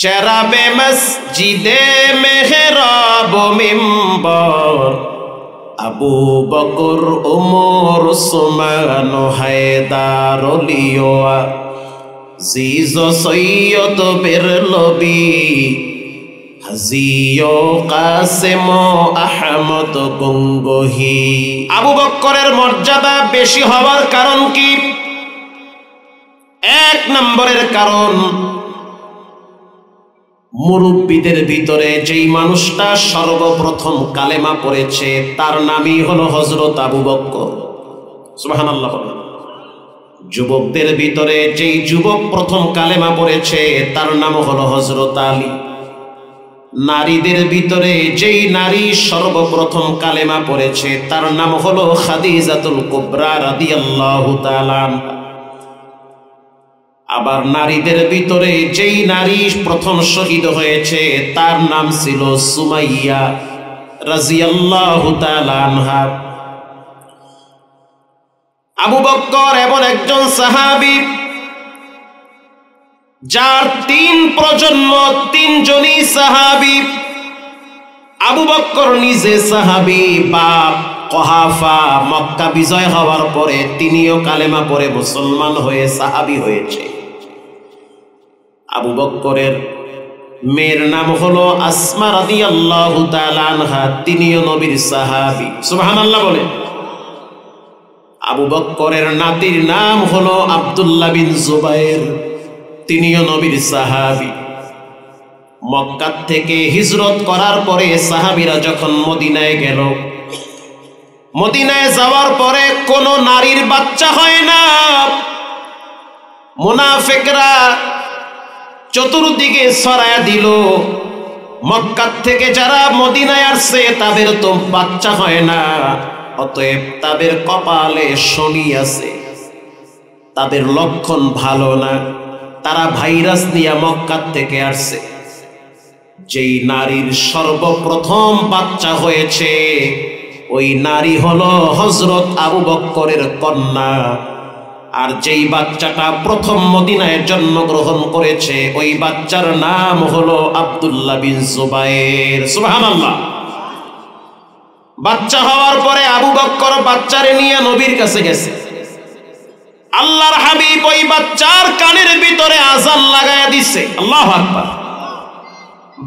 চেরাবে মসজিদে মেহরাব মিম্বর, আবু বকর ওমর ওসমান হায়দার লিওয়া, জিজ সৈয়দ বেরলবি, হাজিও কাসেম আহমদ গঙ্গোহী। আবু বকরের মর্যাদা বেশি হওয়ার কারণ কি? এক নম্বরের কারণ, মুরব্বীদের ভিতরে যেই মানুষটা সর্বপ্রথম কালেমা পড়েছে তার নামই হলো হযরত আবু বকর। সুবহানাল্লাহ। যুবকদের ভিতরে যেই যুবক প্রথম কালেমা পড়েছে তার নাম হলো হযরত আলী। নারীদের ভিতরে যেই নারী সর্বপ্রথম কালেমা পড়েছে তার নাম হলো খাদিজাতুল কুবরা রাদিয়াল্লাহু তাআলা আনহা। আবার নারীদের ভিতরে যেই নারী প্রথম শহীদ হয়েছে তার নাম ছিল সুমাইয়া রাদিয়াল্লাহু তাআলা আনহা। আবু বকর এমন একজন সাহাবী যার তিন প্রজন্ম, তিনজনই সাহাবী। আবু বকর নিজে সাহাবী, বাপ কুহাফা মক্কা বিজয় হওয়ার পরে তিনিও কালেমা পড়ে মুসলমান হয়ে সাহাবী হয়েছে। আবু বকরের মেয়ের নাম হলো আসমা রাদিয়াল্লাহু তাআলা আনহা, তিনিও নবীর সাহাবী। সুবহানাল্লাহ বলে। আবু বকরের নাতির নাম হলো আব্দুল্লাহ বিন জুবাইর, তিনিও নবীর সাহাবী। মক্কা থেকে হিজরত করার পরে সাহাবীরা যখন মদিনায় গেল, মদিনায় যাওয়ার পরে কোনো নারীর বাচ্চা হয় না। মুনাফিকরা চতুর্দিকে ছড়ায়া দিল, মক্কা থেকে যারা মদিনায় আসছে তাদের তো বাচ্চা হয় না, অতএব তাদের কপালে শনি আছে, তাদের লক্ষণ ভালো না, তারা ভাইরাস নিয়ে মক্কা থেকে আসছে। যেই নারীর সর্বপ্রথম বাচ্চা হয়েছে ওই নারী হলো হযরত আবু বকরের কন্যা। আর যেই বাচ্চাটা প্রথম মদিনায় জন্মগ্রহণ করেছে ওই বাচ্চার নাম হলো আব্দুল্লাহ বিন জুবাইর। সুবহানাল্লাহ। বাচ্চা হওয়ার পরে আবু বকর বাচ্চারে নিয়ে নবীর কাছে গেছে। আল্লাহর হাবিব ওই বাচ্চার কানের ভিতরে আযান লাগায়া দিছে, আল্লাহু আকবার।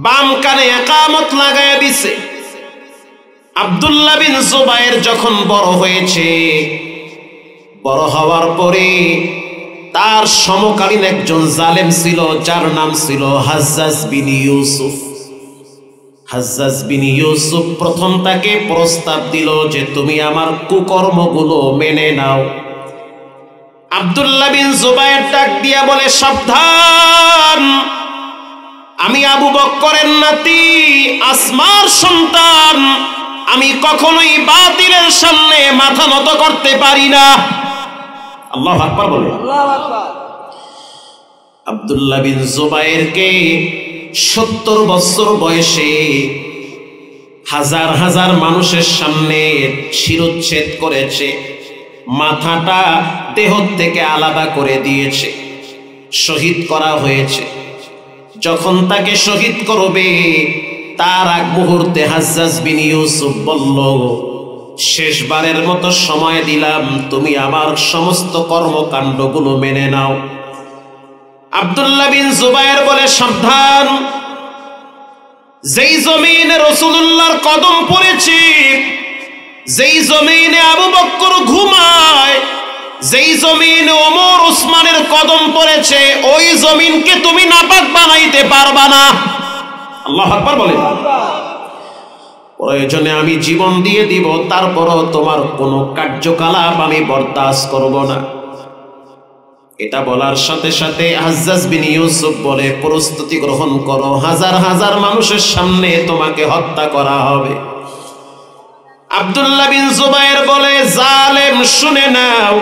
বাম কানে ইকামত লাগায়া দিছে। আব্দুল্লাহ বিন জুবাইর যখন বড় হয়েছে, বড় হওয়ার পরে তার সমকালীন একজন জালেম ছিল যার নাম ছিল হাজ্জাজ বিন ইউসুফ। হাজ্জাজ বিন ইউসুফ প্রথম তাকে প্রস্তাব দিল যে তুমি আমার কুকর্মগুলো মেনে নাও। আব্দুল্লাহ বিন জুবাইর ডাক দিয়া বলে, সাবধান, আমি আবু বকরের নাতি, আসমার সন্তান, আমি কখনোই বাতিলের সামনে মাথা নত করতে পারি না। আল্লাহু আকবার বলে। আল্লাহু আকবার। আব্দুল্লাহ বিন জুবাইরকে 70 বছর বয়সে হাজার হাজার মানুষের সামনে শিরচ্ছেদ করেছে, মাথাটা দেহ থেকে আলাদা করে দিয়েছে, শহীদ করা হয়েছে। যখন তাকে শহীদ করবে তার আগ মুহূর্তে হাজ্জাজ বিন ইউসুফ বলল, শেষবারের মতো সময় দিলাম, তুমি আমার সমস্ত কর্মকাণ্ডগুলো মেনে নাও। আব্দুল্লাহ বিন জুবাইর বলে, সাবধান, যেই জমিনে রাসূলুল্লাহর কদম পড়েছে, যেই জমিনে আবু বকর ঘুমায়, যেই জমিনে ওমর ওসমানের কদম পড়েছে, ওই জমিনকে তুমি নাপাক বানাইতে পারবা না। আল্লাহু আকবার বলেন। প্রয়োজনে আমি জীবন দিয়ে দিব, তারপরও তোমার কোনো কার্যকলাপ আমি বরদাস্ত করব না। এটা বলার সাথে সাথে হাজ্জাজ বিন ইউসুফ বলে, প্রস্তুতি গ্রহণ করো, হাজার হাজার মানুষের সামনে তোমাকে হত্যা করা হবে। আব্দুল্লাহ বিন জুবাইর বলে, জালেম শুনে নাও,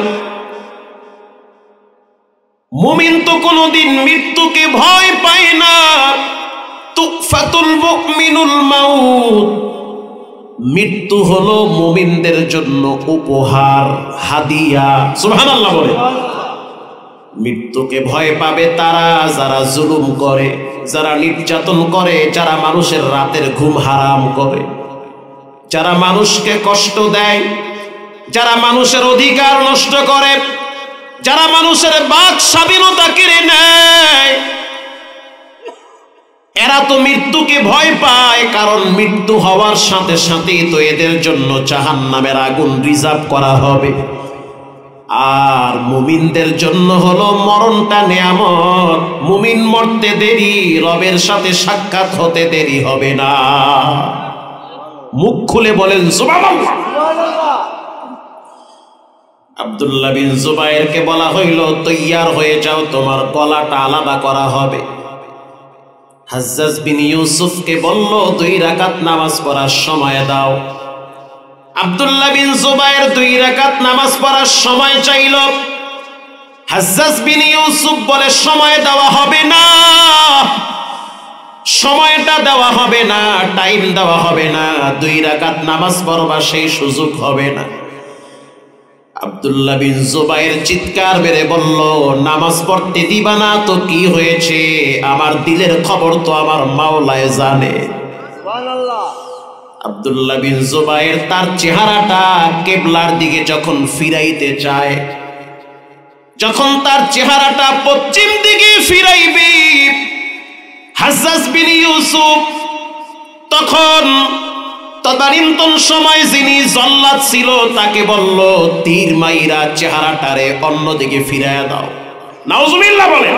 মুমিন তো কোনোদিন মৃত্যুকে ভয় পায় না। তুফাতুল মুমিনুল মাউত, মৃত্যু হলো মুমিনদের জন্য উপহার, হাদিয়া। সুবহানাল্লাহ বলে। মৃত্যুকে ভয় পাবে তারা যারা জুলুম করে, যারা নির্যাতন করে, যারা মানুষের রাতের ঘুম হারাম করে, যারা মানুষকে কষ্ট দেয়, যারা মানুষের অধিকার নষ্ট করে, যারা মানুষের বাক স্বাধীনতা কেড়ে নেয়, এরা তো মৃত্যুকে ভয় পায়, কারণ মৃত্যু হওয়ার সাথে সাথেই তো এদের জন্য জাহান্নামের আগুন রিজার্ভ করা হবে। আর মুমিনদের জন্য হলো মরণটা নেয়ামত। মুমিন মরতে দেরি, রবের সাথে সাক্ষাৎ হতে দেরি হবে না। মুখ খুলে বলেন সুবহানাল্লাহ। আব্দুল্লাহ বিন জুবায়েরকে বলা হইল, তৈয়ার হয়ে যাও, তোমার গলাটা আলাদা করা হবে। হাজ্জাজ বিন ইউসুফকে বলল, 2 রাকাত নামাজ পড়ার সময় দাও। আব্দুল্লাহ বিন জুবায়ের 2 রাকাত নামাজ পড়ার সময় চাইল। হাজ্জাজ বিন ইউসুফ বলে, সময় দেওয়া হবে না, সময়টা দেওয়া হবে না, টাইম দেওয়া হবে না, 2 রাকাত নামাজ পড়বা সেই সুযোগ হবে না। আব্দুল্লাহ বিন জুবায়ের চিৎকার মেরে বলল, নামাজ পড়তে দিবা না তো কি হয়েছে? আমার দিলের খবর তো আমার মাওলায় জানে। সুবহানাল্লাহ। আব্দুল্লাহ বিন জুবায়ের তার চেহারাটা কিবলার দিকে যখন ফিরাইতে চায়, যখন তার চেহারাটা পশ্চিম দিকে ফিরাইবে, হাজ্জাজ বিন ইউসুফ তখন তদানীন্তন সময় যিনি জল্লাদ ছিল তাকে বলল, তীর মাইরা চেহারাটারে অন্যদিকে ফিরাইয়া দাও। নাউজুবিল্লাহ বলেন।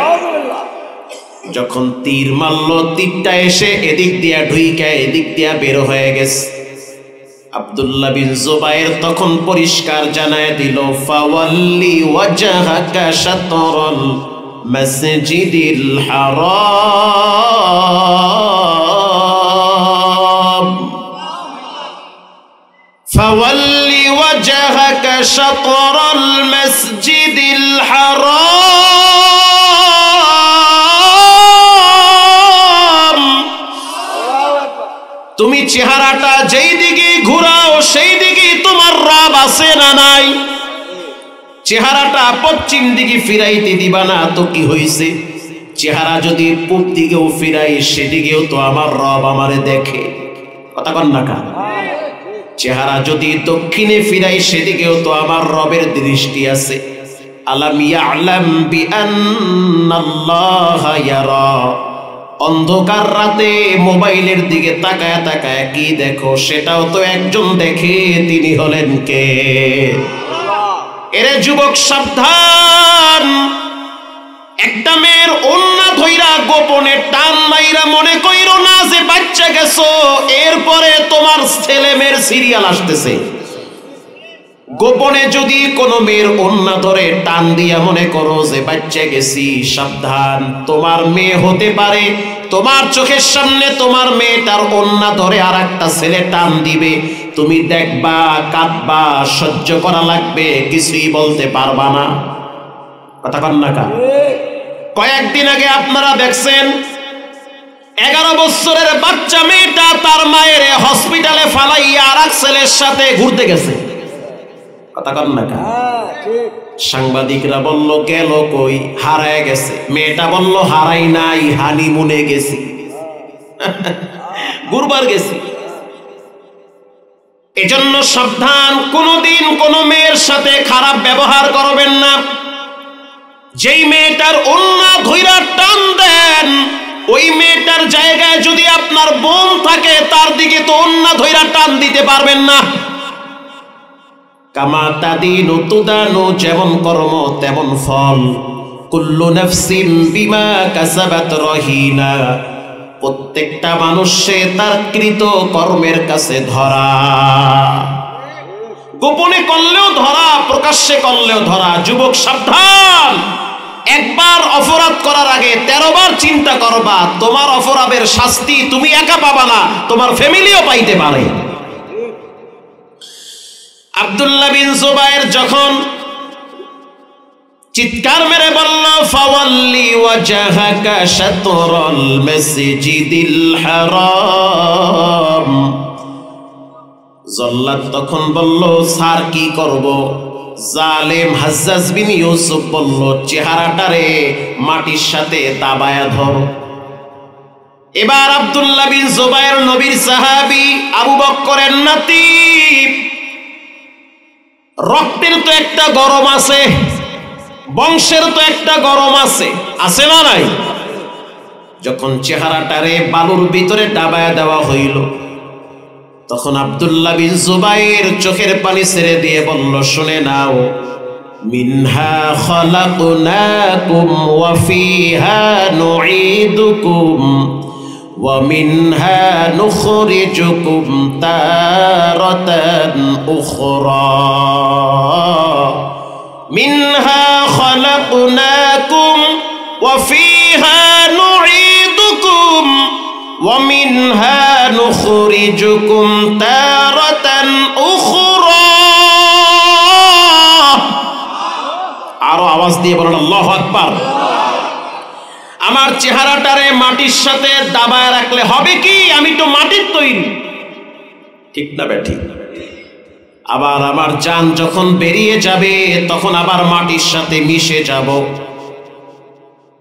যখন তীর মারল, তীরটা এসে এদিক দিয়া ঢুইকা এদিক দিয়া বের হয়ে গেছে। আব্দুল্লাহ বিন জুবায়ের তখন পরিষ্কার জানায় দিল, ফাওয়াল্লি ওয়াজহাকা শাতরাল মাসজিদিল হারাম, ফাওয়াল্লি ওয়াজহাকা শাতরাল মাসজিদিল হারাম। তুমি চেহারাটা যেই দিকে ঘুরাও সেই দিকে তোমার রব আছে না নাই? চেহারাটা পশ্চিম দিকে ফিরাইতে দিবা না তো কি হইছে? চেহারা যদি পূব দিকেও ফিরাই সেদিকেও তো আমার রব আমারে দেখে। কথা কন না কা? চেহারা যদি দক্ষিণে ফিরাই সেদিকেও তো আমার রবের দৃষ্টি আছে। আলাম ইয়ালাম বিআন্নাল্লাহা ইয়ারা। অন্ধকার রাতে মোবাইলের দিকে তাকায় তাকায় কি দেখো সেটাও তো একজন দেখে, তিনি হলেন কে? এরে যুবক সাবধান, একটা মেয়ের ওন্না ধইরা গোপনে টান মাইরা মনে কইরো না যে বাচ্চা গেছো, এরপরে তোমার ছেলে মেয়ের সিরিয়াল আসতেছে। গোপনে যদি কোনো মেয়ের ওন্না ধরে টান দিয়া মনে করো যে বাচ্চা গেছি, সাবধান, তোমার মেয়ে হতে পারে তোমার চোখের সামনে তোমার মেয়েটার ওন্না ধরে আর একটা ছেলে টান দিবে, তুমি দেখবা, কাঁদবা, সহ্য করা লাগবে, কিছুই বলতে পারবা না। কথা কন না কা? কয়েকদিন আগে আপনারা দেখছেন 11 বছরের বাচ্চা মেয়েটা তার মায়ের হসপিটালে ফালাইয়া আর এক ছেলের সাথে ঘুরতে গেছে। কথা কন না কা? সাংবাদিকরা বলল গেল কই? হারায় গেছে। মেয়েটা বলল হারাই নাই, হানিমুনে গেছি, ঘুরবার গেছি। এজন্য সাবধান, কোনদিন কোন মেয়ের সাথে খারাপ ব্যবহার করবেন না। যেই মেয়েটার ওন্না ধইরা টান দেন, ওই মেয়েটার জায়গায় যদি আপনার বোন থাকে তার দিকে তো ওন্না ধইরা টান দিতে পারবেন না। কামা তাদিনু তুদানু, যেমন কর্ম তেমন ফল। কুল্লু নাফসিন বিমা কাসাবাত রহিনা, প্রত্যেকটা মানুষ সে তার কৃত কর্মের কাছে ধরা। গোপনে করলেও ধরা, প্রকাশ্যে করলেও ধরা। যুবক সাবধান, একবার অপরাধ করার আগে 13 বার চিন্তা করবা। তোমার অপরাধের শাস্তি তুমি একা পাবা না, তোমার ফ্যামিলিও পাইতে পারে। আব্দুল্লাহ বিন জুবায়ের যখন চিৎকার মেরে বলল, ফাওয়াল্লি ওয়াজহাকা শাতরাল মাসজিদিল হারাম, জল্লাদ তখন বলল, স্যার কি করব? জালেম হাজ্জাজ বিন ইউসুফ বলল, চেহারাটারে মাটির সাথে দাবায়া ধরো। এবার আব্দুল্লাহ বিন জুবায়ের নবীর সাহাবী, আবু বকরের নাতি, রক্তের তো একটা গরম আছে, বংশের তো একটা গরম আছে, আছে না নাই? যখন চেহারাটারে বালুর ভিতরে ডাবায়া দেওয়া হইল, তখন আব্দুল্লাহ বিন জুবায়ের চোখের পানি ছেড়ে দিয়ে বলল, শুনে নাও, মিনহা খালাকনাকুম ওয়া ফিহা নুঈদুকুম ওয়া মিনহা নুখরিজুকুম তারাতান উখরা। মিনহা খালাকনাকুম ওয়া ফিহা নুঈদুকুম ওয়া মিনহা নুখরিজুকুম তারাতান উখরা। আরো আওয়াজ দিয়ে বলেন আল্লাহু আকবার। আমার চেহারাটারে মাটির সাথে দাবায় রাখলে হবে কি? আমি তো মাটির তৈরি, ঠিক না বেঠিক? আবার আমার জান যখন বেরিয়ে যাবে তখন আবার মাটির সাথে মিশে যাব।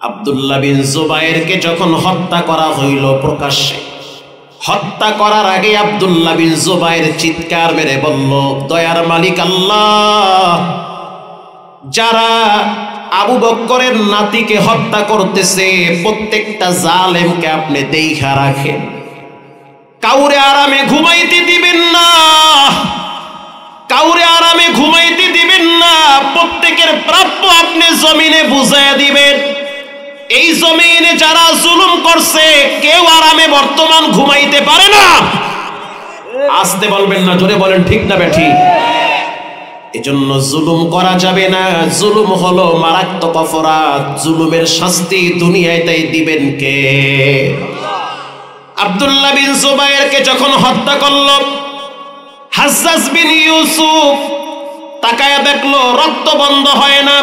আব্দুল্লাহ বিন জুবায়েরকে যখন হত্যা করা হইল প্রকাশ্যে, হত্যা করার আগে আব্দুল্লাহ বিন জুবায়ের চিৎকার মেরে বলল, দয়ার মালিক আল্লাহ, যারা আবু বকরের নাতিকে হত্যা করতেছে প্রত্যেকটা জালেমকে আপনি দেইখা রাখেন, কাউরে আরামে ঘুমাইতে দিবেন না, কাউরে আরামে ঘুমাইতে দিবেন না, প্রত্যেকের প্রাপ্য আপনি জমিনে বুঝাইয়া দিবেন। এই জমিনে যারা জুলুম করছে কেউ আরামে বর্তমান ঘুমাইতে পারে না। আসতে বলবেন না, জোরে বলেন ঠিক না বেঠিক? এজন্য জুলুম করা যাবে না। জুলুম হলো মারাত্মক অপরাধ, জুলুমের শাস্তি দুনিয়ায় তাই দিবেন কে? আব্দুল্লাহ বিন জুবায়েরকে যখন হত্যা করল, হাজ্জাজ বিন ইউসুফ তাকায়া দেখলো রক্ত বন্ধ হয় না।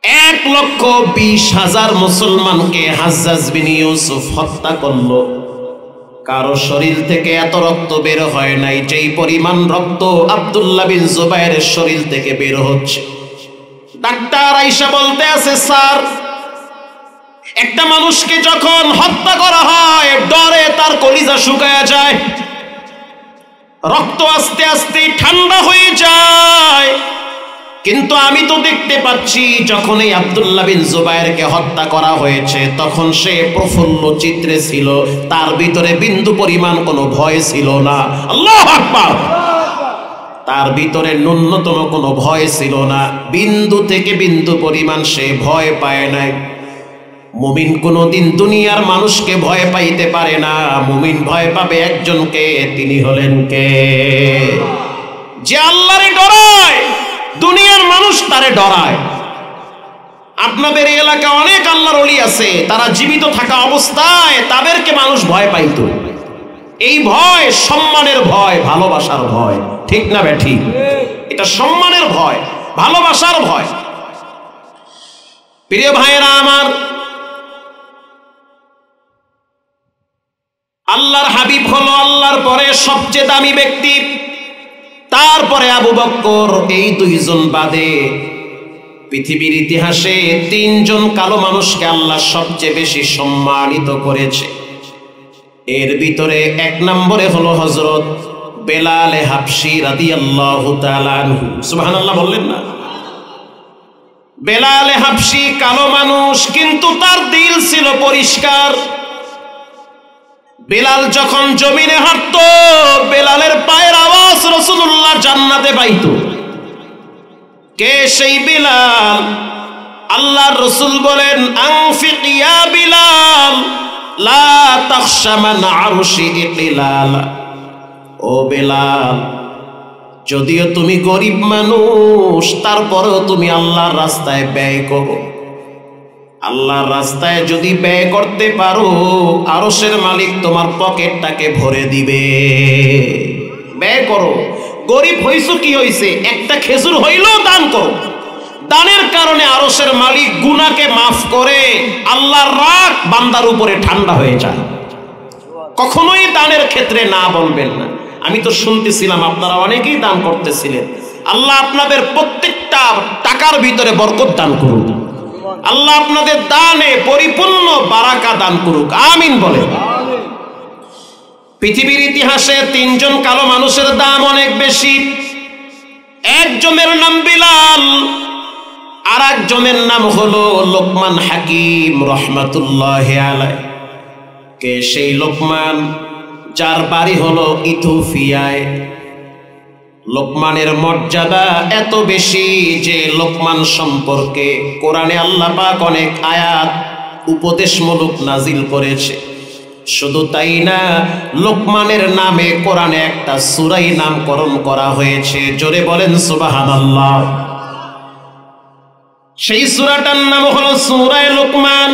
1,20,000 মুসলমানকে হাজ্জাজ বিন ইউসুফ হত্যা করলো, কারো শরীর থেকে এত রক্ত বের হয় নাই যেই পরিমাণ রক্ত আব্দুল্লাহ বিন জুবায়েরের শরীর থেকে বের হচ্ছে। ডাক্তার আয়েশা বলতে আছে, স্যার, একটা মানুষকে যখন হত্যা করা হয় ডরে তার কলিজা শুকায়া যায়, রক্ত আস্তে আস্তে ঠান্ডা হয়ে যায়। কিন্তু আমি তো দেখতে পাচ্ছি যখন এই আব্দুল্লাহ বিন জুবায়েরকে হত্যা করা হয়েছে তখন সে প্রফুল্ল চিত্রে ছিল, তার ভিতরে বিন্দু পরিমাণ কোনো ভয় ছিল না। আল্লাহু আকবার। তার ভিতরে ন্যূনতম কোনো ভয় ছিল না, বিন্দু থেকে বিন্দু পরিমাণ সে ভয় পায় নাই। মুমিন কোনোদিন দুনিয়ার মানুষকে ভয় পাইতে পারে না, মুমিন ভয় পাবে একজনকে, তিনি হলেন কে? যে আল্লাহরে ডরায়। দুনিয়ার মানুষ তারে ডরায়। আপনাদের এলাকা অনেক আল্লাহর ওলি আছে, তারা জীবিত থাকা অবস্থায় তাদেরকে মানুষ ভয় পাইত। এই ভয় সম্মানের ভয়, ভালোবাসার ভয়, ঠিক না বেঠিক? এটা সম্মানের ভয়, ভালোবাসার ভয়। প্রিয় ভাইয়েরা আমার, আল্লাহর হাবিব হলো আল্লাহর পরে সবচেয়ে দামি ব্যক্তি, তারপরে আবু বকর। এই দুইজন বাদে পৃথিবীর ইতিহাসে 3 জন কালো মানুষকে আল্লাহ সবচেয়ে বেশি সম্মানিত করেছে। এর ভিতরে 1 নম্বরে হলো হযরত বেলাল হাবশী রাদিয়াল্লাহু তাআলা আনহু। সুবহানাল্লাহ বললেন না? বেলাল হাবশী কালো মানুষ, কিন্তু তার দিল ছিল পরিষ্কার। বেলাল যখন জমিনে হাঁটতো বেলালের পায়ের আওয়াজ রাসূলুল্লাহ জান্নাতে পাইতো। কে সেই বেলাল? আল্লাহর রাসূল বলেন, আনফিক ইয়া বেলাল লা তাখশা মান আরশি ইকলাল। ও বেলাল, যদিও তুমি গরিব মানুষ তারপরেও তুমি আল্লাহর রাস্তায় ব্যয় করো। আল্লাহর রাস্তায় যদি ব্যয় করতে পারো আরশের মালিক তোমার পকেটটাকে ভরে দিবে। ব্যয় করো। গরিব হইছো কি হইছে, একটা খেজুর হইলেও দান করো। দানের কারণে আরশের মালিক গুনাহকে মাফ করে, আল্লাহর রাগ বান্দার উপরে ঠান্ডা হয়ে যায়। কখনোই দানের ক্ষেত্রে না বলবেন না। আমি তো শুনতেছিলাম আপনারা অনেকেই দান করতেছিলেন। আল্লাহ আপনাদের প্রত্যেকটা টাকার ভিতরে বরকত দান করুন। আল্লাহ আপনাদের দানে পরিপূর্ণ বারাকা দান করুক, আমিন বলে। পৃথিবীর ইতিহাসে তিনজন কালো মানুষের দাম অনেক বেশি। একজনের নাম বিলাল, আর একজনের নাম হলো লোকমান হাকিম রহমাতুল্লাহি আলাইহি। কে সেই লোকমান? যার বাড়ি হলো ইথিওপিয়ায়। লোকমানের মর্যাদা এত বেশি যে লোকমান সম্পর্কে কোরআনে আল্লাহ পাক অনেক আয়াত উপদেশমূলক নাজিল করেছে। শুধু তাই না, লোকমানের নামে কোরআনে একটা সূরাই নামকরণ করা হয়েছে। জোরে বলেন সুবহানাল্লাহ। সেই সূরাটার নাম হলো সূরা লোকমান।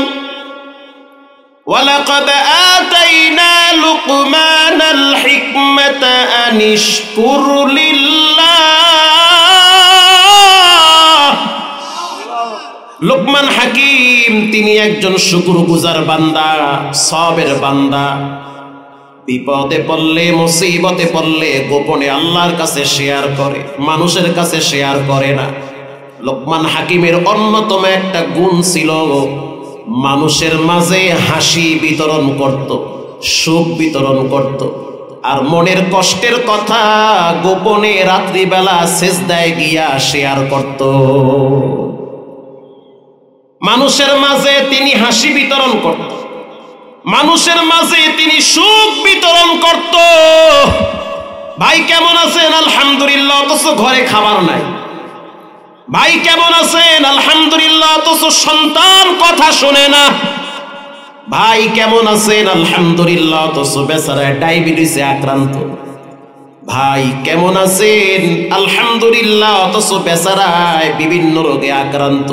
ওয়ালাকাদ আতাইনা লুকমানাল হিকমাতা আনিশকুর লিল্লাহ। লোকমান হাকিম তিনি একজন শুকরগুজার বান্দা, সবের বান্দা। বিপদে পড়লে, মুসিবতে পড়লে গোপনে আল্লাহর কাছে শেয়ার করে, মানুষের কাছে শেয়ার করে না। লোকমান হাকিমের অন্যতম একটা গুণ ছিল, মানুষের মাঝে হাসি বিতরণ করত, সুখ বিতরণ করত, আর মনের কষ্টের কথা গোপনে রাত্রিবেলা সিজদায় গিয়া শেয়ার করত। মানুষের মাঝে তিনি হাসি বিতরণ করত, মানুষের মাঝে তিনি সুখ বিতরণ করত। ভাই কেমন আছেন? আলহামদুলিল্লাহ, অথচ ঘরে খাবার নাই। ভাই কেমন আছেন? আলহামদুলিল্লাহ, অথচ সন্তান কথা শোনে না। ভাই কেমন আছেন? আলহামদুলিল্লাহ, অথচ বেচারা ডায়াবেটিসে আক্রান্ত। ভাই কেমন আছেন? আলহামদুলিল্লাহ, অথচ বেচারায় বিভিন্ন রোগে আক্রান্ত।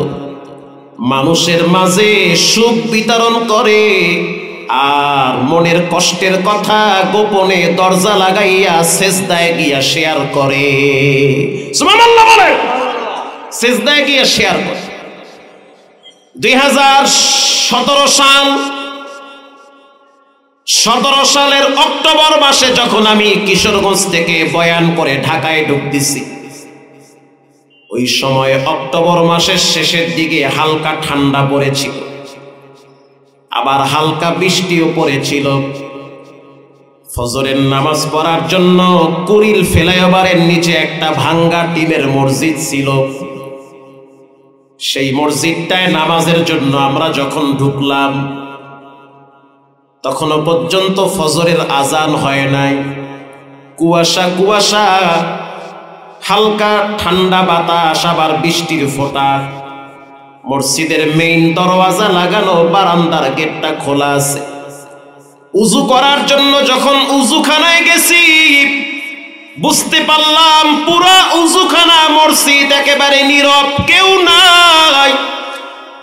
মানুষের মাঝে সুখ বিতরণ করে আর মনের কষ্টের কথা গোপনে দরজা লাগাইয়া সিজদায় গিয়া শেয়ার করে। সুবহানাল্লাহ বলে, সিজদায় গিয়া শেয়ার করে। 2017 সালের অক্টোবর মাসে যখন আমি কিশোরগঞ্জ থেকে বয়ান করে ঢাকায় ঢুকতেছি, ওই সময় অক্টোবর মাসের শেষের দিকে হালকা ঠান্ডা পড়েছিল, আবার হালকা বৃষ্টিও পড়েছিল। ফজরের নামাজ পড়ার জন্য কুড়িল ফ্লাইওভারের নিচে একটা ভাঙ্গা টিনের মসজিদ ছিল। সেই মসজিদটায় নামাজের জন্য আমরা যখন ঢুকলাম, তখনো পর্যন্ত ফজরের আজান হয় নাই। কুয়াশা কুয়াশা, হালকা ঠান্ডা বাতাস, আবার বৃষ্টির ফোঁটা। মসজিদের মেইন দরওয়াজা লাগানো, বারান্দার গেটটা খোলা আছে। উযু করার জন্য যখন উযুখানায় গেছি, বুঝতে পারলাম পুরো উযুখানা মসজিদ একেবারে নীরব, কেউ নাই।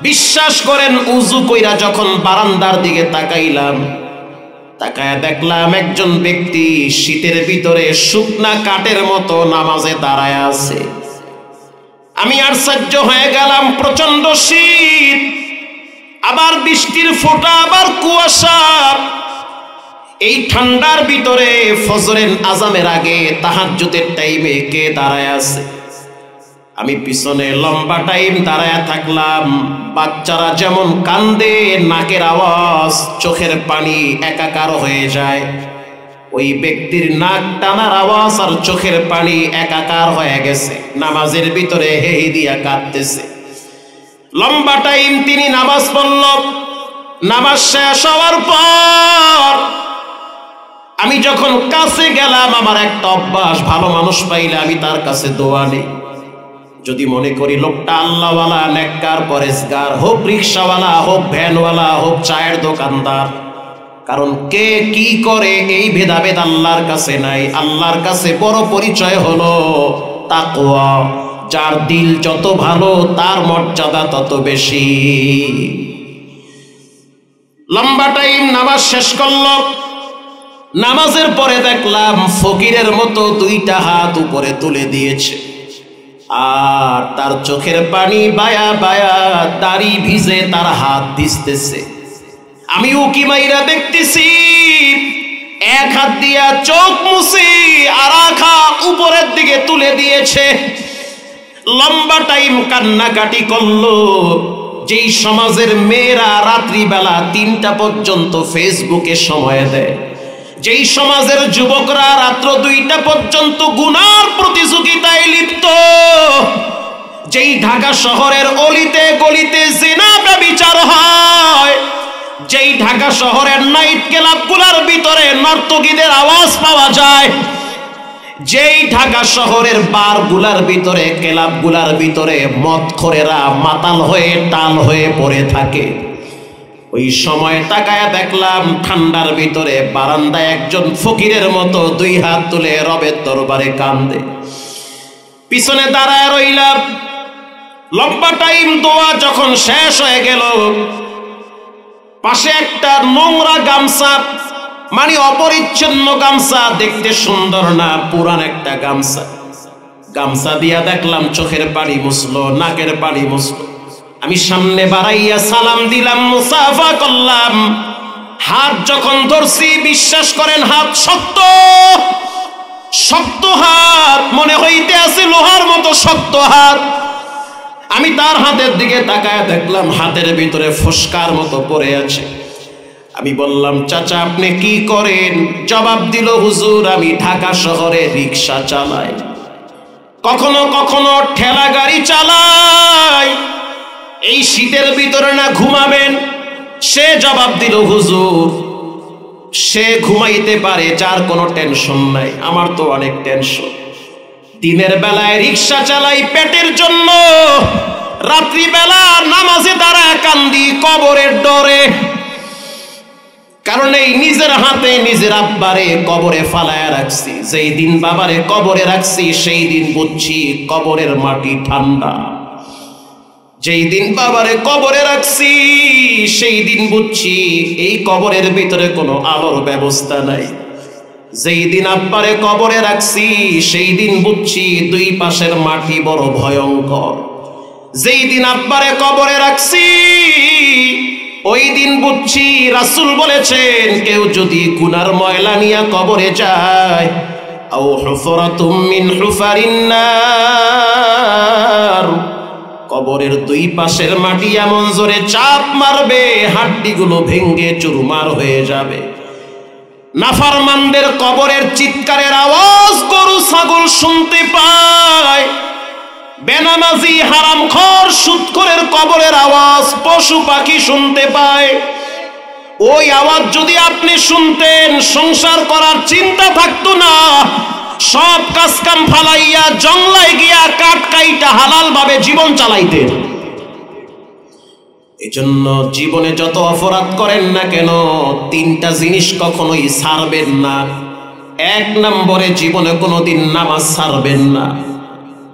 বিশ্বাস করেন, উযু কইরা যখন বারান্দার দিকে তাকাইলাম, তাকায়া দেখলাম একজন ব্যক্তি শীতের ভিতরে শুকনা কাঠের মতো নামাজে দাঁড়ায় আছে। আমি আশ্চর্য হয়ে গেলাম, প্রচন্ড শীত, আবার বৃষ্টির ফোঁটা, আবার কুয়াশা। এই ঠান্ডার ভিতরে ফজরের আজানের আগে তাহাজ্জুদের টাইমে কে দাঁড়ায় আছে? আমি পিছনে লম্বা টাইম দাঁড়ায় থাকলাম। বাচ্চারা যেমন কান্দে, নাকের আওয়াজ, চোখের পানি একাকার হয়ে যায়, ওই ব্যক্তির নাক টানার আওয়াজ আর চোখের পানি একাকার হয়ে গেছে, নামাজের ভিতরে হেই দিয়া কাঁদতেছে। লম্বা টাইম তিনি নামাজ পড়ল। নামাজ শেষ হওয়ার পর আমি যখন কাছে গেলাম, আমার একটা অভ্যাস, ভালো মানুষ পাইলে আমি তার কাছে দোয়া নেই। যদি মনে করি লোকটা আল্লাহওয়ালা, নেককার, পরেজগার, হোক রিক্সাওয়ালা, হোক ভ্যানওয়ালা, হোক চায়ের দোকানদার, কারণ কে কি করে এই ভেদাভেদ আল্লাহর কাছে নাই। আল্লাহর কাছে বড় পরিচয় হলো তাকওয়া। যার দিল যত ভালো, তার মর্যাদা তত বেশি। লম্বা টাইম নামাজ শেষ করল। নামাজের পরে দেখলাম ফকিরের মতো দুইটা হাত উপরে তুলে দিয়েছে, আর তার চোখের পানি বায়া বায়া, দাড়ি ভিজে তার হাত ভিজতেছে। আমি উকি মাইরা দেখতেছি, এক হাত দিয়া চোখ মুছি, আর এক হাত উপরের দিকে তুলে দিয়েছে। লম্বা টাইম কান্নাকাটি করলো। যেই সমাজের মেয়েরা রাত্রিবেলা 3টা পর্যন্ত ফেসবুকে সময় দেয়, যেই সমাজের যুবকরা রাত্র 2টা পর্যন্ত গুনার প্রতিযোগিতায় লিপ্ত, যেই ঢাকা শহরের অলিতে গলিতে জিনা ব্যভিচার হয়, যেই ঢাকা শহরের নাইট ক্লাবগুলোর ভিতরে নর্তকীদের আওয়াজ পাওয়া যায়, যেই ঢাকা শহরের বারগুলার ভিতরে ক্লাবগুলার ভিতরে মদখোরেরা মাতাল হয়ে টাল হয়ে পড়ে থাকে, ওই সময় তাকায়া দেখলাম ঠান্ডার ভিতরে বারান্দায় একজন ফকিরের মতো 2 হাত তুলে রবের দরবারে কান্দে। পিছনে দাঁড়ায় রইলাম। লম্বা টাইম দোয়া যখন শেষ হয়ে গেল, পাশে একটা নোংরা গামছা, মানে অপরিচ্ছন্ন গামছা, দেখতে সুন্দর না, পুরান একটা গামছা, গামছা দিয়া দেখলাম চোখের পানি মুছলো, নাকের পানি মুছলো। আমি সামনে বাড়াইয়া সালাম দিলাম, মুসাফা করলাম। হাত যখন ধরছি, বিশ্বাস করেন হাত শক্ত শক্ত হাত, মনে হইতে আছে লোহার মতো শক্ত হাত। আমি তার হাতের দিকে তাকায় দেখলাম হাতের ভিতরে ফোসকার মতো পড়ে আছে। আমি বললাম, চাচা আপনি কি করেন? জবাব দিল, হুজুর আমি ঢাকা শহরে রিক্সা চালাই, কখনো কখনো ঠেলা গাড়ি চালাই। এই শীতের ভিতরে না ঘুমাবেন? সে জবাব দিল, হুজুর সে ঘুমাইতে পারে, যার কোনো টেনশন নাই, আমার তো অনেক টেনশন। দিনের বেলায় রিক্সা চালাই পেটের জন্য, রাত্রিবেলা নামাজে দাঁড়ায় কান্দি কবরের ডরে। কারণ এই নিজের হাতে নিজের আব্বারে কবরে ফালায়া রাখছি। যেই দিন বাবারে কবরে রাখছি সেই দিন বুঝছি কবরের মাটি ঠান্ডা। যেই দিন বাবারে কবরে রাখছি সেই দিন বুঝছি এই কবরের ভিতরে কোনো আলোর ব্যবস্থা নাই। যেই দিন আব্বারে কবরে রাখছি সেই দিন বুঝছি 2 পাশের মাটি বড় ভয়ঙ্কর। যেই দিন আব্বারে কবরে রাখছি ওই দিন বুঝছি রাসূল বলেছেন, কেউ যদি গুনার ময়লা নিয়ে কবরে যায়, আও হুফরাতুম মিন হুফারিন নার, কবরের 2 পাশের মাটি এমন জোরে চাপ মারবে হাড্ডিগুলো ভেঙে চুরমার হয়ে যাবে। নাফরমানদের কবরের চিৎকারের আওয়াজ গরু ছাগল শুনতে পায়, বেনামাজি হারামখোর সুদখোরের কবরের আওয়াজ পশু পাখি শুনতে পায়। ওই আওয়াজ যদি আপনি শুনতেন, সংসার করার চিন্তা থাকতো না, সব কাজকাম ফালাইয়া জংলায় গিয়া কাঠ কাইটা হালাল ভাবে জীবন চালাইতেন। এজন্য জীবনে যত অপরাধ করেন না কেন 3টা জিনিস কখনোই ছাড়বেন না। 1 নম্বরে জীবনে কোনোদিন নামাজ ছাড়বেন না।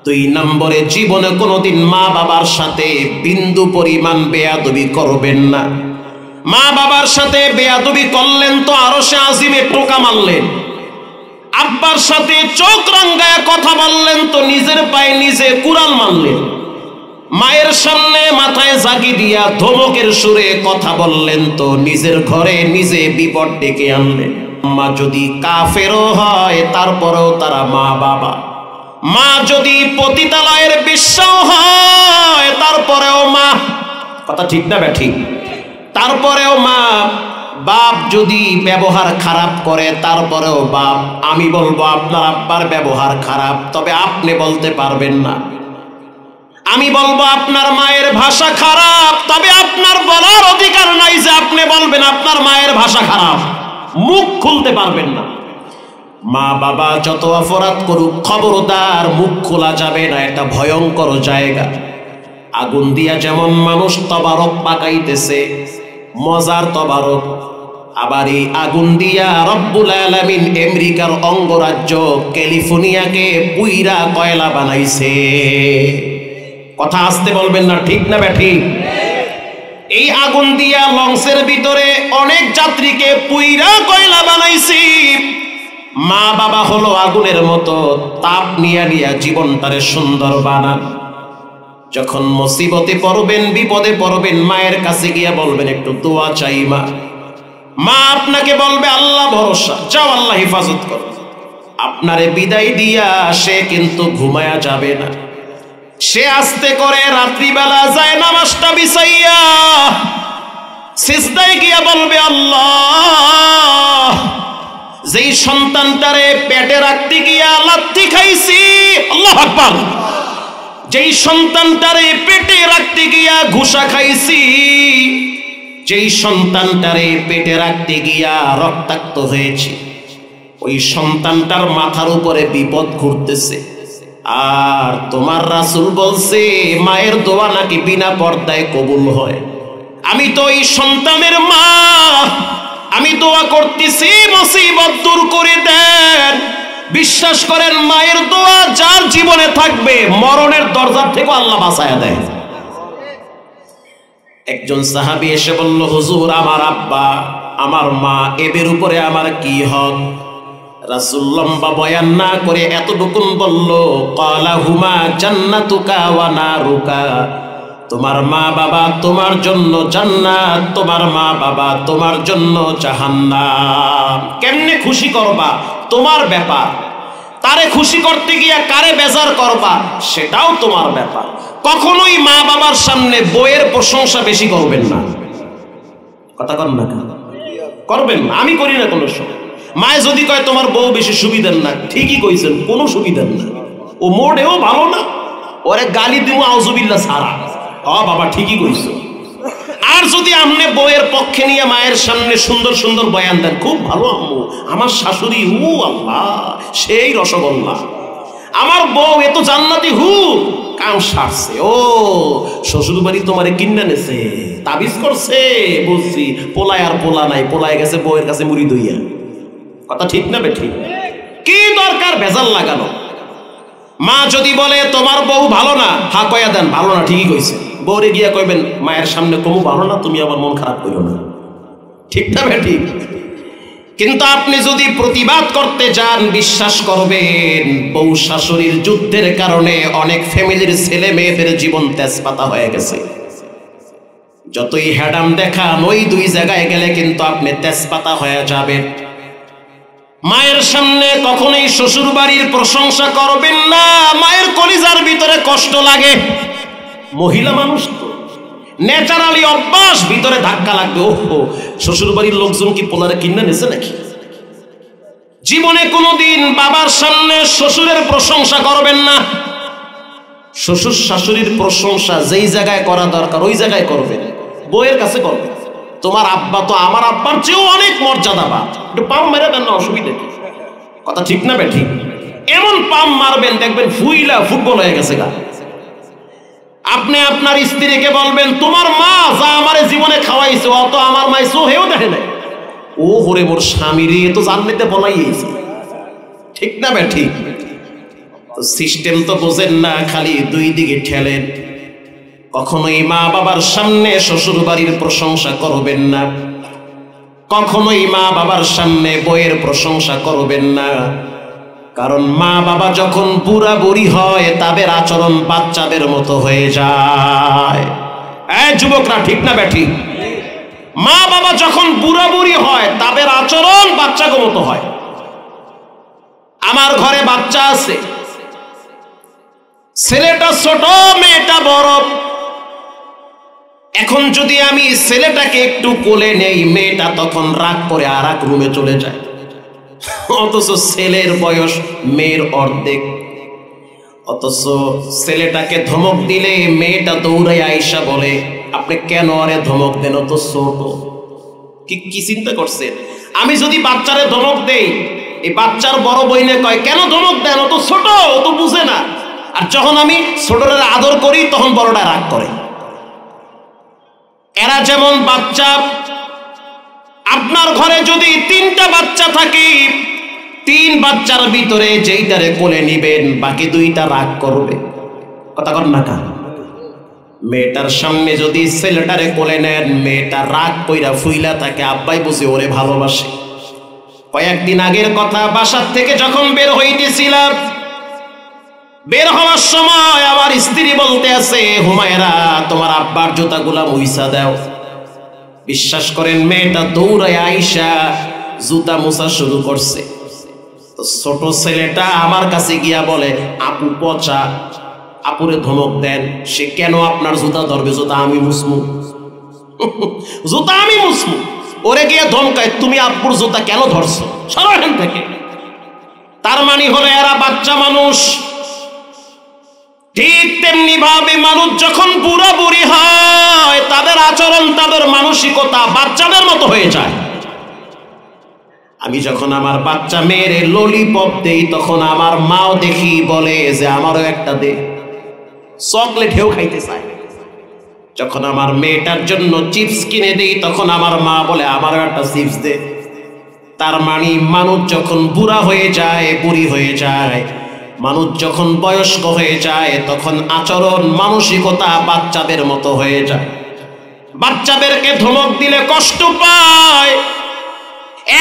2 নম্বরে জীবনে কোনোদিন মা বাবার সাথে বিন্দু পরিমাণ বেয়াদবি করবেন না। মা বাবার সাথে বেয়াদবি করলেন তো আরশে আজিমে টোকা মারলেন, আব্বার সাথে চোখ রাঙ্গায় কথা বললেন তো নিজের পায়ে নিজে কুড়াল মারলেন, মায়ের সামনে মাথায় জাগি দিয়া ধমকের সুরে কথা বললেন তো নিজের ঘরে নিজে বিপদ ডেকে আনলেন। মা যদি কাফেরও হয় তারপরেও তারা মা বাবা, মা যদি পতিতালয়ের বিশ্বাও হয় তারপরেও মা, কথা ঠিক না ব্যাঠিক? তারপরেও মা। বাপ যদি ব্যবহার খারাপ করে তারপরেও বাপ। আমি বলবো আপনার আব্বার ব্যবহার খারাপ, তবে আপনি বলতে পারবেন না। আমি বলবো আপনার মায়ের ভাষা খারাপ, তবে আপনার বলার অধিকার নাই যে আপনি বলবেন আপনার মায়ের ভাষা খারাপ, মুখ খুলতে পারবেন না। মা বাবা যত অপরাধ করুক খবরদার মুখ খোলা যাবে না, এটা ভয়ঙ্কর জায়গা। আগুন দিয়া যেমন মানুষ তবারক পাকাইতেছে, মজার তবারক, আবার এই আগুন দিয়া রব্বুল আলামিন আমেরিকার অঙ্গরাজ্য ক্যালিফোর্নিয়াকে পুইরা কয়লা বানাইছে। কথা আসতে বলবেন না, ঠিক না ব্যাঠিক? এই আগুন দিয়া লঞ্চের ভিতরে অনেক যাত্রীকে পুইরা কয়লা বানাইছি। মা বাবা হলো আগুনের মতো, তাপ নিয়া নিয়া জীবনটারে সুন্দর বানান। যখন মুসিবতে পড়বেন, বিপদে পড়বেন, মায়ের কাছে গিয়া বলবেন একটু দোয়া চাই মা। মা আপনাকে বলবে আল্লাহ ভরসা, যাও আল্লাহ হেফাজত করো। আপনারে বিদায় দিয়া সে কিন্তু ঘুমায়া যাবে না, সে আস্তে করে রাত্রিবেলা যায় নামাজটা বিছাইয়া সিজদায় গিয়া বলবে, আল্লাহ, যেই সন্তানটারে পেটে রাখতে গিয়া লাথি খাইছি, আল্লাহু আকবার, যেই সন্তানটারে পেটে রাখতে গিয়া ঘুষা খাইছি, যেই সন্তানটারে পেটে রাখতে গিয়া রক্তাক্ত হয়েছে, ওই সন্তানটার মাথার উপরে বিপদ ঘুরতেছে, আর তোমার রাসূল বলছে মায়ের দোয়া নাকি বিনা পর্দায় কবুল হয়। আমি তো ওই সন্তানের মা, আমি দোয়া করতেছি মুসিবত দূর করে দেন। বিশ্বাস করেন, মায়ের দোয়া যার জীবনে থাকবে মরণের দরজা থেকে আল্লাহ বাঁচায়া দেয়। একজন সাহাবী এসে বলল, হুজুর, আমার আব্বা, আমার মা, এদের উপরে আমার কি হক? রাসূল লম্বা বয়ান না করে এতটুকুন বলল, ক্বালা হুমা জান্নাতুকা ওয়া নারুকা, তোমার মা বাবা তোমার জন্য জান্নাত, তোমার মা বাবা তোমার জন্য জাহান্নাম। কেমনে খুশি করবা তোমার ব্যাপার, তারে খুশি করতে গিয়া কারে বেজার করবা সেটাও তোমার ব্যাপার। কখনোই মা বাবার সামনে বউয়ের প্রশংসা বেশি করবেন না। কথা কন না, করবেন না, আমি করি না কোনো সময়। মায়ে যদি কয় তোমার বউ বেশি সুবিধার না, ঠিকই কইছেন, কোনো সুবিধার না, ও মোটেও ভালো না, ওরে গালি দিব আউযুবিল্লাহ ছাড়া, বাবা ঠিকই কইছো। আর যদি আপনি বউয়ের পক্ষে নিয়ে মায়ের সামনে সুন্দর সুন্দর বয়ান দেন, খুব ভালো আম্মু, আমার শাশুড়ি, ও আল্লাহ, সেই রসগোল্লা, আমার বউ এত জান্নাতি, কাম সারছে, ও শ্বশুর বাড়ি তোমারে কিন্না নেছে, তাবিজ করছে, বুঝছি, পোলায় আর পোলা নাই, পোলায় গেছে বউয়ের কাছে মুড়ি দইয়া। কথা ঠিক না বেঠি? কি দরকার ভেজাল লাগানো? মা যদি বলে তোমার বউ ভালো না, হা কয়া দেন, ভালো না, ঠিকই কইছে। বউরে গিয়া কইবেন মায়ের সামনে কমু ভালো না, তুমি আমার মন খারাপ কইরো না, ঠিক না বেঠি? কিন্তু আপনি যদি প্রতিবাদ করতে যান, বিশ্বাস করবেন, বউ শাশুড়ির যুদ্ধের কারণে অনেক ফ্যামিলির ছেলে মেয়েদের জীবন তেজপাতা হয়ে গেছে। যতই হ্যাডাম দেখান, ওই দুই জায়গায় গেলে কিন্তু আপনি তেজপাতা হয়ে যাবেন। মায়ের সামনে কখনোই শ্বশুর বাড়ির প্রশংসা করবেন না, মায়ের কলিজার ভিতরে কষ্ট লাগে। মহিলা মানুষ তো ন্যাচারালি অভ্যাস, ভিতরে ধাক্কা লাগবে, ওহো, শ্বশুর বাড়ির লোকজন কি পোলারে কিনে নেছে নাকি? জীবনে কোনোদিন বাবার সামনে শ্বশুরের প্রশংসা করবেন না। শ্বশুর শাশুড়ির প্রশংসা যেই জায়গায় করা দরকার ওই জায়গায় করবেন, বউয়ের কাছে করবেন। তোমার আব্বা তো আমার আব্বার চেয়েও অনেক মর্যাদাবান, একটু পাম মেরে দেন না, অসুবিধা কি? কথা ঠিক না বেঠিক? এমন পাম মারবেন দেখবেন ফুইলা ফুটবল হয়ে গেছে গা। আপনি আপনার স্ত্রীকে বলবেন, তোমার মা যা আমার জীবনে খাওয়াইছে অত আমার মাই চোখেও দেখে নাই। ও হরে মোর স্বামীরে তো জানতে বলাইছে, ঠিক না বেঠিক? তো সিস্টেম তো বোঝেন না, খালি দুই দিকে ঠেলেন। কখনোই মা বাবার সামনে শ্বশুর বাড়ির প্রশংসা করবেন না, কখনোই মা বাবার সামনে বইয়ের প্রশংসা করবেন না। কারণ মা বাবা যখন বুড়া বুড়ি হয়, তাদের আচরণ বাচ্চাদের মতো হয়ে যায়। যুবকরা, ঠিক না বেঠিক? মা বাবা যখন বুড়া বুড়ি হয়, তাদের আচরণ বাচ্চাকে মতো হয়। আমার ঘরে বাচ্চা আছে, ছেলেটা ছোট, মেয়েটা বড়। এখন যদি আমি ছেলেটাকে একটু কোলে নেই, মেয়েটা তখন রাগ করে আর এক রুমে চলে যায়, অথচ ছেলের বয়স মেয়ের অর্ধেক। অথচ ছেলেটাকে ধমক দিলে মেয়েটা দৌড়ে আইসা বলে, আপনি কেন আরে ধমক দেন, তো ছোট। কি চিন্তা করছেন? আমি যদি বাচ্চারে ধমক দেই, এই বাচ্চার বড় বইনে কয়, কেন ধমক দেন, ও তো ছোট, ও তো বুঝে না। আর যখন আমি ছোটদের আদর করি, তখন বড়টা রাগ করে। এরা যেমন বাচ্চা, আপনার ঘরে যদি 3টা বাচ্চা থাকে, 3 বাচ্চার ভিতরে যেইটারে কোলে নিবেন, বাকি 2টা রাগ করবে। কথা কর না কা? মেয়েটার সামনে যদি ছেলেটারে কোলে নেন, মেয়েটা রাগ কইরা ফুইলা থাকে, আব্বাই বুঝে ওরে ভালোবাসে। কয়েকদিন আগের কথা, বাসার থেকে যখন বের হইতেছিলাম, বের হওয়ার সময় আমার স্ত্রী বলতে আছে, হুমায়রা, তোমার আব্বার জুতাগুলা মুইসা দাও। বিশ্বাস করেন, মেয়েটা দৌড়ায় আইসা জুতা মুছা শুরু করছে। তো ছোট ছেলেটা আমার কাছে গিয়া বলে, আপু পচা। আপুরে ধমক দেন, সে কেন আপনার জুতা ধরবে? জুতা আমি মুসমু, জুতা আমি মুসমু। ওরে গিয়ে ধমকায়, তুমি আপুর জুতা কেন ধরছো, সরো এখান থেকে। তার মানে হলো এরা বাচ্চা মানুষ। ঠিক তেমনি ভাবে মানুষ যখন বুড়া বুড়ি হয়, তাদের আচরণ, তাদের মানসিকতা বাচ্চাদের মতো হয়ে যায়। আমি যখন আমার বাচ্চা মেয়ের ললিপপ দেই, তখন আমার মাও দেখি বলে যে আমারও একটা দে, চকলেট হেও খাইতে চায়। যখন আমার মেয়েটার জন্য চিপস কিনে দেই, তখন আমার মা বলে আমারও একটা চিপস দে। তার মানে মানুষ যখন বুড়া হয়ে যায়, বুড়ি হয়ে যায়, মানুষ যখন বয়স্ক হয়ে যায়, তখন আচরণ মানসিকতা বাচ্চাদের মতো হয়ে যায়। বাচ্চাদেরকে ধমক দিলে কষ্ট পায়,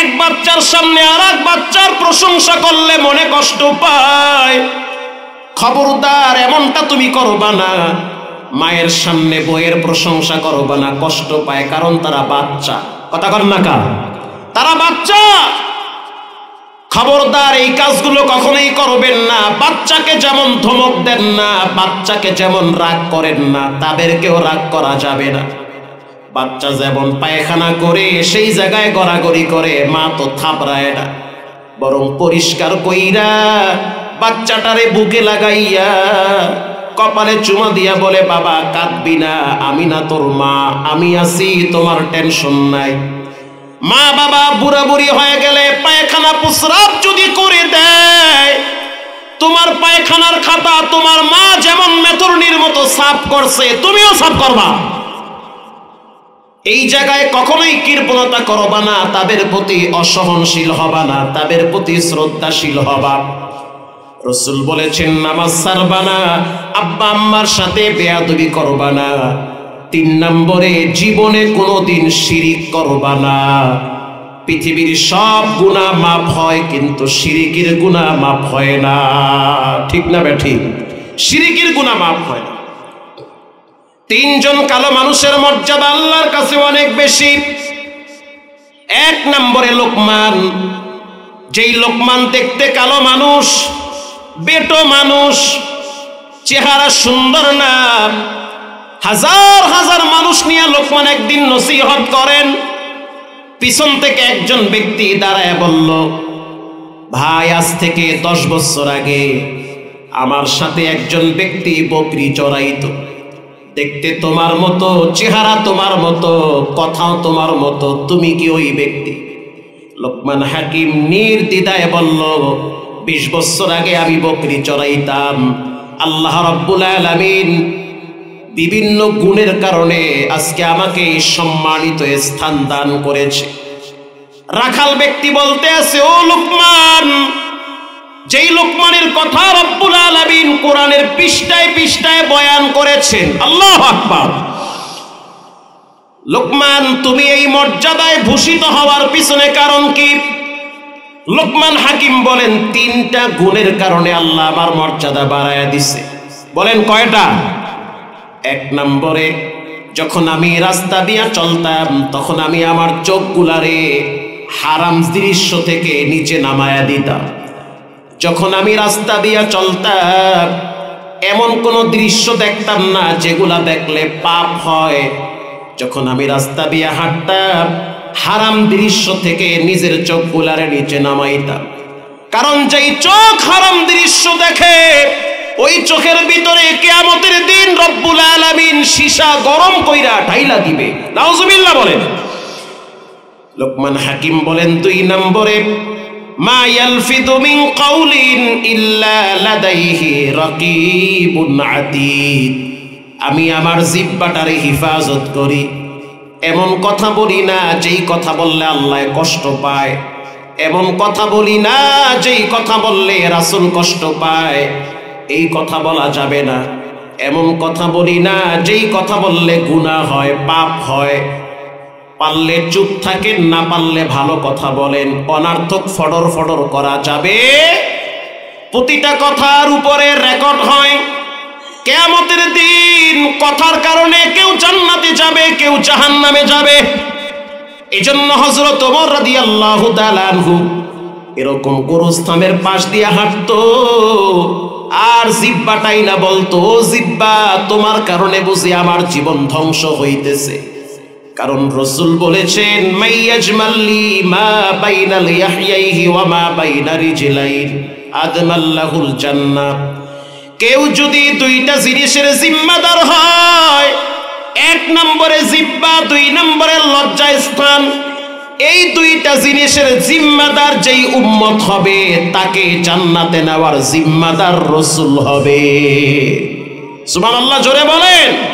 এক বাচ্চার সামনে আর এক বাচ্চার প্রশংসা করলে মনে কষ্ট পায়। খবরদার এমনটা তুমি করবা না। মায়ের সামনে বইয়ের প্রশংসা করবা না, কষ্ট পায়, কারণ তারা বাচ্চা। কথা কর না কা, তারা বাচ্চা। খবরদার এই কাজগুলো কখনোই করবেন না। বাচ্চাকে যেমন ধমক দেন না, বাচ্চাকে যেমন রাগ করেন না, তাদেরকেও রাগ করা যাবে না। বাচ্চা যেমন পায়খানা করে সেই জায়গায় গড়াগড়ি করে, মা তো থাপড়ায় না, বরং পরিষ্কার কইরা বাচ্চাটারে বুকে লাগাইয়া কপালে চুমা দিয়া বলে, বাবা কাঁদবি না, আমি না তোর মা, আমি আছি, তোমার টেনশন নাই। মা বাবা বুড়া বুড়ি হয়ে গেলে পায়খানা প্রস্রাব যদি করে দেয়, তোমার পায়খানার খাতা তোমার মা যেমন মেথরনির মতো সাফ করছে, তুমিও সাফ করবা। এই জায়গায় কখনোই কৃপণতা করবা না, তাদের প্রতি অসহনশীল হবা না, তাদের প্রতি শ্রদ্ধাশীল হবা। রাসূল বলেছেন নামাজ ছাড়বা না, আব্বা আম্মার সাথে বেয়াদবি করবা না। 3 নম্বরে জীবনে কোনোদিন শিরিক করবা না। পৃথিবীর সব গুনাহ মাফ হয়, কিন্তু শিরিকের গুনাহ মাফ হয় না। ঠিক না বেঠিক? শিরিকের গুনাহ মাফ হয় না। 3 জন কালো মানুষের মর্যাদা আল্লাহর কাছে অনেক বেশি। 1 নম্বরে লোকমান। যেই লোকমান দেখতে কালো মানুষ, বেটো মানুষ, চেহারা সুন্দর না, হাজার হাজার মানুষ নিয়ে লোকমান একদিন নসিহত করেন। পিছন থেকে একজন ব্যক্তি দাঁড়ায় বলল, ভাই আজ থেকে 10 বছর আগে আমার সাথে একজন ব্যক্তি বকরি চড়াইতো, দেখতে তোমার মতো, চেহারা তোমার মতো, কথাও তোমার মতো, তুমি কি ওই ব্যক্তি? লোকমান হাকিম নির্দ্বিধায় বলল, 20 বছর আগে আমি বকরি চড়াইতাম। আল্লাহ রাব্বুল আলামিন বিভিন্ন গুণের কারণে আজকে আমাকে এই সম্মানিত স্থান দান করেছে। রাখাল ব্যক্তি বলতে আছে, ও লোকমান, যেই লোকমানের কথা রব্বুল আলামিন কোরআনের পৃষ্ঠায় পৃষ্ঠায় বয়ান করেছেন, আল্লাহু আকবার। লোকমান, তুমি এই মর্যাদায় ভূষিত হওয়ার পিছনে কারণ কি? লোকমান হাকিম বলেন, 3টা গুণের কারণে আল্লাহ আমার মর্যাদা বাড়ায়া দিছে। বলেন কয়টা? 1 নম্বরে, যখন আমি রাস্তা দিয়া চলতাম, তখন আমি আমার চোখগুলারে হারাম দৃশ্য থেকে নিচে নামায়া দিতাম। যখন আমি রাস্তা দিয়া চলতাম, এমন কোন দৃশ্য দেখতাম না যেগুলা দেখলে পাপ হয়। যখন আমি রাস্তা দিয়া হাঁটতাম, হারাম দৃশ্য থেকে নিজের চোখগুলারে নিচে নামাইতাম। কারণ যেই চোখ হারাম দৃশ্য দেখে, ওই চোখের ভিতরে কিয়ামতের দিন রব্বুল আলামিন সীসা গরম কইরা ঢাইলা দিবে। নাউজুবিল্লাহ বলেন। লোকমান হাকিম বলেন 2 নম্বরে, মা ইয়ালফিদু মিন কাউলিন ইল্লা লাদাইহি রাকিবুন আতীদ। আমি আমার জিহ্বাটারে হিফাজত করি, এমন কথা বলি না যেই কথা বললে আল্লাহ কষ্ট পায়, এমন কথা বলি না যেই কথা বললে রাসূল কষ্ট পায়, এই কথা বলা যাবে না। এমন কথা বলি না যেই কথা বললে গুনাহ হয়, পাপ হয়। পারলে চুপ থাকেন, না পারলে ভালো কথা বলেন। অনার্থক ফডর ফডর করা যাবে। প্রতিটা কথার উপরে রেকর্ড হয়। কিয়ামতের দিন কথার কারণে কেউ জান্নাতে যাবে, কেউ জাহান্নামে যাবে। এজন্য হযরত ওমর রাদিয়াল্লাহু তাআলা আনহু এরকম গোরস্থানের পাশ দিয়ে হাঁটতো। আর জিব্বাটাই না বলতো, ও জিব্বা, তোমার কারণে বুঝি আমার জীবন ধ্বংস হইতেছে। কারণ রাসূল বলেছেন, মাইয়াজমাল্লি মা বাইনা লিহইয়াইহি ওয়া মা বাইনা রিজলাইন আদমাল্লাহুল জান্নাহ। কেউ যদি দুইটা জিনিসের জিম্মাদার হয়, এক নম্বরে জিব্বা, দুই নম্বরে লজ্জা স্থান, এই দুইটা জিনিসের জিম্মাদার যেই উম্মত হবে তাকে জান্নাতে নেওয়ার জিম্মাদার রাসূল হবে। সুবহানাল্লাহ, জোরে বলেন।